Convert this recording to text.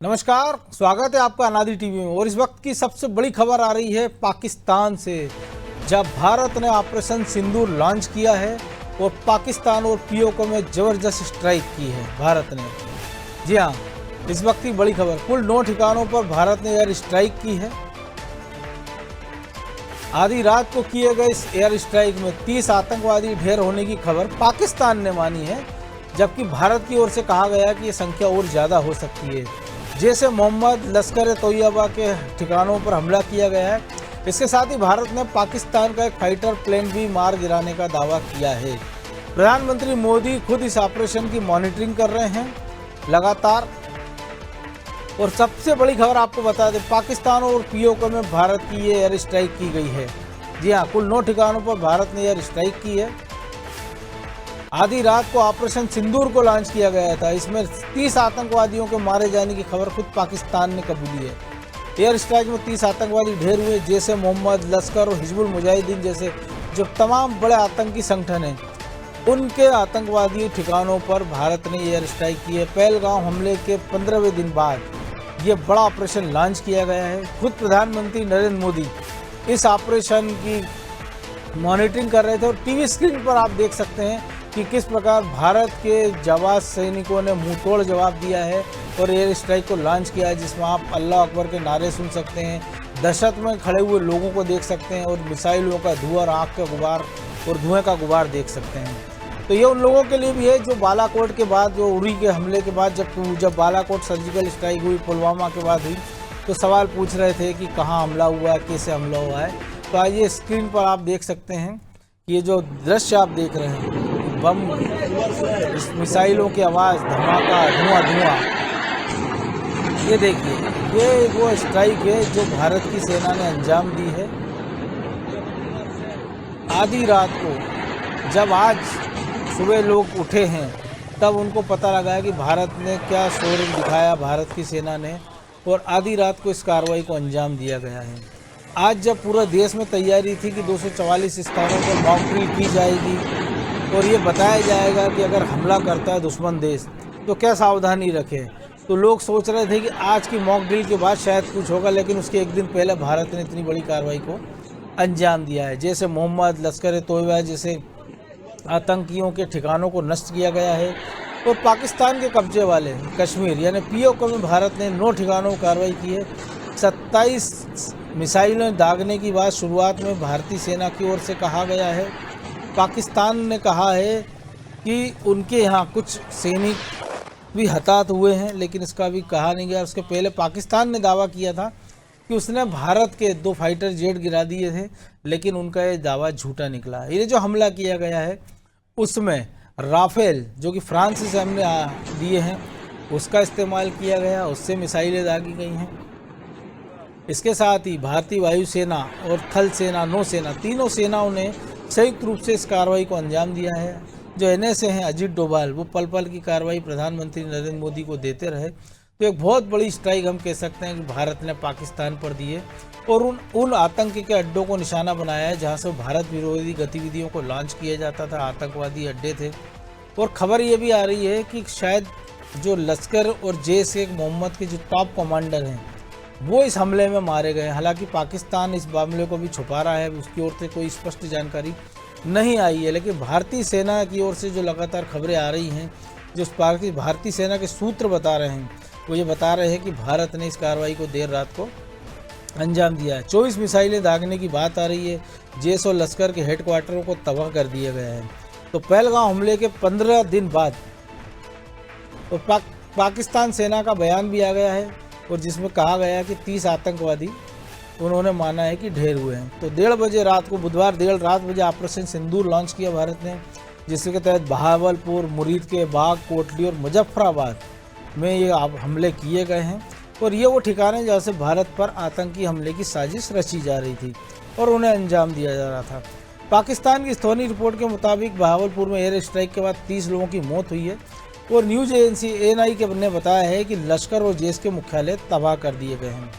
नमस्कार, स्वागत है आपका अनादि टीवी में। और इस वक्त की सबसे बड़ी खबर आ रही है पाकिस्तान से, जब भारत ने ऑपरेशन सिंदूर लॉन्च किया है और पाकिस्तान और पीओके में जबरदस्त स्ट्राइक की है भारत ने। जी हाँ, इस वक्त की बड़ी खबर, कुल 9 ठिकानों पर भारत ने एयर स्ट्राइक की है। आधी रात को किए गए इस एयर स्ट्राइक में 30 आतंकवादी ढेर होने की खबर पाकिस्तान ने मानी है, जबकि भारत की ओर से कहा गया कि ये संख्या और ज़्यादा हो सकती है। जैसे मोहम्मद लश्कर तोयबा के ठिकानों पर हमला किया गया है। इसके साथ ही भारत ने पाकिस्तान का एक फाइटर प्लेन भी मार गिराने का दावा किया है। प्रधानमंत्री मोदी खुद इस ऑपरेशन की मॉनिटरिंग कर रहे हैं लगातार। और सबसे बड़ी खबर आपको बता दें, पाकिस्तान और पीओके में भारत की ये एयर स्ट्राइक की गई है। जी हाँ, कुल 9 ठिकानों पर भारत ने एयर स्ट्राइक की है। आधी रात को ऑपरेशन सिंदूर को लॉन्च किया गया था। इसमें 30 आतंकवादियों के मारे जाने की खबर खुद पाकिस्तान ने कबूली है। एयर स्ट्राइक में 30 आतंकवादी ढेर हुए, जैसे मोहम्मद लश्कर और हिजबुल मुजाहिदीन जैसे जो तमाम बड़े आतंकी संगठन हैं, उनके आतंकवादी ठिकानों पर भारत ने एयर स्ट्राइक की है। पहलगाम हमले के 15वें दिन बाद ये बड़ा ऑपरेशन लॉन्च किया गया है। खुद प्रधानमंत्री नरेंद्र मोदी इस ऑपरेशन की मॉनिटरिंग कर रहे थे और टीवी स्क्रीन पर आप देख सकते हैं कि किस प्रकार भारत के जाबाज सैनिकों ने मुंह तोड़ जवाब दिया है और एयर स्ट्राइक को लॉन्च किया है, जिसमें आप अल्लाह अकबर के नारे सुन सकते हैं, दहशत में खड़े हुए लोगों को देख सकते हैं और मिसाइलों का धुआं, आग का गुबार और धुएं का गुबार देख सकते हैं। तो ये उन लोगों के लिए भी है जो बालाकोट के बाद, जो उरी के हमले के बाद, जब बालाकोट सर्जिकल स्ट्राइक हुई, पुलवामा के बाद हुई, तो सवाल पूछ रहे थे कि कहाँ हमला हुआ है, कैसे हमला हुआ है। तो आज ये स्क्रीन पर आप देख सकते हैं कि ये जो दृश्य आप देख रहे हैं, बम, मिसाइलों की आवाज़, धमाका, धुआं, ये देखिए, ये वो स्ट्राइक है जो भारत की सेना ने अंजाम दी है आधी रात को। जब आज सुबह लोग उठे हैं, तब उनको पता लगा है कि भारत ने क्या शौर्य दिखाया, भारत की सेना ने, और आधी रात को इस कार्रवाई को अंजाम दिया गया है। आज जब पूरा देश में तैयारी थी कि 244 स्थानों पर मॉक ड्रिल की जाएगी और ये बताया जाएगा कि अगर हमला करता है दुश्मन देश तो क्या सावधानी रखें, तो लोग सोच रहे थे कि आज की मॉक ड्रिल के बाद शायद कुछ होगा, लेकिन उसके एक दिन पहले भारत ने इतनी बड़ी कार्रवाई को अंजाम दिया है। जैसे मोहम्मद लश्कर तोयबा जैसे आतंकियों के ठिकानों को नष्ट किया गया है। और पाकिस्तान के कब्जे वाले कश्मीर यानी पीओके में भारत ने 9 ठिकानों पर कार्रवाई की है। 27 मिसाइलें दागने की बात शुरुआत में भारतीय सेना की ओर से कहा गया है। पाकिस्तान ने कहा है कि उनके यहाँ कुछ सैनिक भी हताहत हुए हैं, लेकिन इसका भी कहा नहीं गया। उसके पहले पाकिस्तान ने दावा किया था कि उसने भारत के 2 फाइटर जेट गिरा दिए थे, लेकिन उनका ये दावा झूठा निकला। ये जो हमला किया गया है उसमें राफेल, जो कि फ्रांस से हमने दिए हैं, उसका इस्तेमाल किया गया, उससे मिसाइलें दागी गई हैं। इसके साथ ही भारतीय वायुसेना और थल सेना, नौसेना, तीनों सेनाओं ने संयुक्त रूप से इस कार्रवाई को अंजाम दिया है। जो एनएसए हैं अजीत डोभाल, वो पल पल की कार्रवाई प्रधानमंत्री नरेंद्र मोदी को देते रहे। तो एक बहुत बड़ी स्ट्राइक हम कह सकते हैं कि भारत ने पाकिस्तान पर दी है और उन आतंकी के अड्डों को निशाना बनाया है जहां से भारत विरोधी गतिविधियों को लॉन्च किया जाता था। आतंकवादी अड्डे थे। और खबर ये भी आ रही है कि शायद जो लश्कर और जैश ए मोहम्मद के जो टॉप कमांडर हैं, वो इस हमले में मारे गए। हालांकि पाकिस्तान इस मामले को भी छुपा रहा है, उसकी ओर से कोई स्पष्ट जानकारी नहीं आई है, लेकिन भारतीय सेना की ओर से जो लगातार खबरें आ रही हैं, जो भारतीय सेना के सूत्र बता रहे हैं, वो ये बता रहे हैं कि भारत ने इस कार्रवाई को देर रात को अंजाम दिया है। 24 मिसाइलें दागने की बात आ रही है। जैश और लश्कर के हेडक्वार्टरों को तबाह कर दिया गया है। तो पहलगाम हमले के 15 दिन बाद तो पाकिस्तान सेना का बयान भी आ गया है, और जिसमें कहा गया है कि 30 आतंकवादी उन्होंने माना है कि ढेर हुए हैं। तो 1:30 बजे रात को, बुधवार 1:30 बजे ऑपरेशन सिंदूर लॉन्च किया भारत ने, जिसके तहत बहावलपुर, मुरीद के बाग, कोटली और मुजफ्फराबाद में ये हमले किए गए हैं। और ये वो ठिकाने जहाँ से भारत पर आतंकी हमले की साजिश रची जा रही थी और उन्हें अंजाम दिया जा रहा था। पाकिस्तान की स्थानीय रिपोर्ट के मुताबिक बहावलपुर में एयर स्ट्राइक के बाद 30 लोगों की मौत हुई है और न्यूज़ एजेंसी एएनआई ने बताया है कि लश्कर और जैश के मुख्यालय तबाह कर दिए गए हैं।